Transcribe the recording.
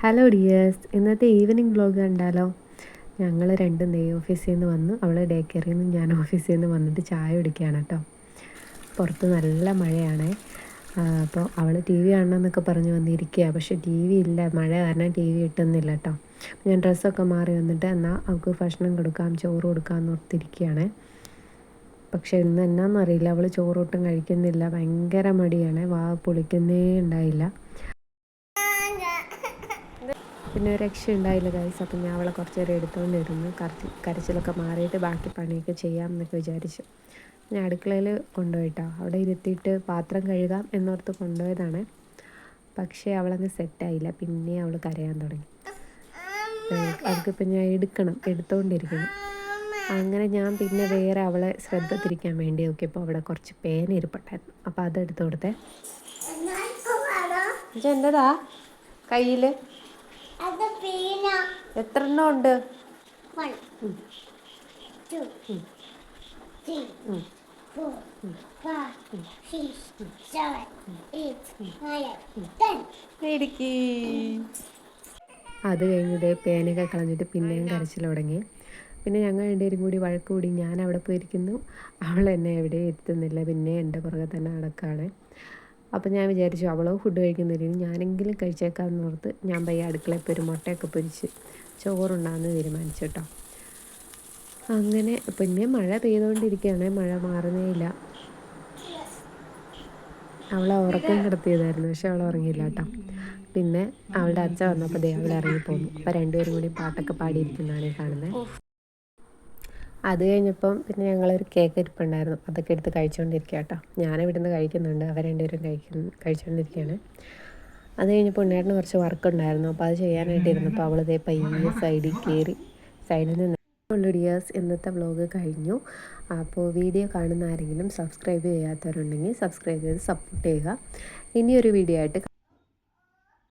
Hello dears, ഇന്നത്തെ evening vlog കണ്ടാലോ? ഞങ്ങൾ രണ്ടും ഓഫീസിൽ നിന്ന് വന്നു. അവൾ ഡേ കെയറിൽ നിന്ന്, ഞാൻ ഓഫീസിൽ നിന്ന് വന്നിട്ട് ചായ കുടിക്കുകയാണ് കേട്ടോ. പുറത്ത് നല്ല മഴയാണ്. അപ്പോൾ അവൾ ടി വി കാണണമെന്നൊക്കെ പറഞ്ഞ് വന്നിരിക്കുക. പക്ഷേ ടി വി ഇല്ല, മഴ കാരണം ടി വി കിട്ടുന്നില്ല കേട്ടോ. ഞാൻ ഡ്രസ്സൊക്കെ മാറി വന്നിട്ട് എന്നാൽ അവൾക്ക് ഭക്ഷണം കൊടുക്കാം, ചോറ് കൊടുക്കാമെന്ന് ഓർത്തിരിക്കുകയാണ്. പക്ഷേ ഇന്ന് എന്നാന്നറിയില്ല, അവൾ ചോറൊട്ടും കഴിക്കുന്നില്ല. ഭയങ്കര മടിയാണ്, വാ പൊളിക്കുന്നേ ഉണ്ടായില്ല. പിന്നെ ഒരു രക്ഷ ഉണ്ടായില്ല ഗൈസ്. അപ്പം ഞാൻ അവളെ കുറച്ച് നേരം എടുത്തുകൊണ്ടിരുന്നു. കരച്ചിലൊക്കെ മാറിയിട്ട് ബാക്കി പണിയൊക്കെ ചെയ്യാം എന്നൊക്കെ വിചാരിച്ചു. ഞാൻ അടുക്കളയിൽ കൊണ്ടുപോയിട്ടോ, അവിടെ ഇരുത്തിയിട്ട് പാത്രം കഴുകാം എന്നോർത്ത് കൊണ്ടുപോയതാണ്. പക്ഷേ അവളങ്ങ് സെറ്റായില്ല. പിന്നെ അവൾ കരയാൻ തുടങ്ങി. അവൾക്കിപ്പം ഞാൻ എടുത്തുകൊണ്ടിരിക്കണം. അങ്ങനെ ഞാൻ പിന്നെ വേറെ അവളെ ശ്രദ്ധ തിരിക്കാൻ വേണ്ടി നോക്കിയപ്പോൾ അവിടെ കുറച്ച് പേന ഇരിപ്പുണ്ടായിരുന്നു. അപ്പോൾ അതെടുത്ത് കൊടുത്തേ. എൻ്റെതാ കയ്യിൽ എത്ര എണ്ണം ഉണ്ട്? അത് കഴിഞ്ഞിട്ട് പേനയൊക്കെ കളഞ്ഞിട്ട് പിന്നെയും കരച്ചിൽ തുടങ്ങി. പിന്നെ ഞങ്ങൾ രണ്ടുപേരും കൂടി വഴക്ക് കൂടി. ഞാൻ അവിടെ പോയിരിക്കുന്നു, അവൾ എന്നെ എവിടെയും എത്തുന്നില്ല. പിന്നെ എൻ്റെ പുറകെ തന്നെ നടക്കുകയാണ്. അപ്പോൾ ഞാൻ വിചാരിച്ചു അവളോ ഫുഡ് കഴിക്കുന്നില്ല, ഞാനെങ്കിലും കഴിച്ചേക്കാമെന്ന് ഓർത്ത് ഞാൻ പയ്യെ അടുക്കളയിൽ പോയി ഒരു മുട്ടയൊക്കെ പൊരിച്ച് ചോറുണ്ടാകുന്ന തീരുമാനിച്ചു കേട്ടോ. അങ്ങനെ പിന്നെ മഴ പെയ്തുകൊണ്ടിരിക്കുകയാണ്, മഴ മാറുന്നേയില്ല. അവളെ ഉറക്കം കിടത്തിയതായിരുന്നു, പക്ഷെ അവൾ ഉറങ്ങിയില്ല കേട്ടോ. പിന്നെ അവളുടെ അച്ഛൻ വന്നപ്പോൾ അവൾ ഇറങ്ങിപ്പോന്നു. അപ്പോൾ രണ്ടുപേരും കൂടി പാട്ടൊക്കെ പാടിയിരിക്കുന്നതാണ് കാണുന്നത്. അത് കഴിഞ്ഞപ്പം പിന്നെ ഞങ്ങളൊരു കേക്ക് ഇരിപ്പുണ്ടായിരുന്നു, അതൊക്കെ എടുത്ത് കഴിച്ചുകൊണ്ടിരിക്കുക കേട്ടോ. ഞാനിവിടുന്ന് കഴിക്കുന്നുണ്ട്, അവർ രണ്ടുപേരും കഴിച്ചുകൊണ്ടിരിക്കുകയാണ്. അത് കഴിഞ്ഞപ്പോൾ ഉണ്ണേട്ടന് കുറച്ച് വർക്ക് ഉണ്ടായിരുന്നു, അപ്പോൾ അത് ചെയ്യാനായിട്ട് ഇരുന്നപ്പോൾ അവളിതേ പയ്യെ സൈഡിൽ നിന്ന് ഡിയേഴ്സ്. ഇന്നത്തെ വ്ലോഗ് കഴിഞ്ഞു. അപ്പോൾ വീഡിയോ കാണുന്ന ആരെങ്കിലും സബ്സ്ക്രൈബ് ചെയ്യാത്തവരുണ്ടെങ്കിൽ സബ്സ്ക്രൈബ് ചെയ്ത് സപ്പോർട്ട് ചെയ്യുക. ഇനിയൊരു വീഡിയോ ആയിട്ട്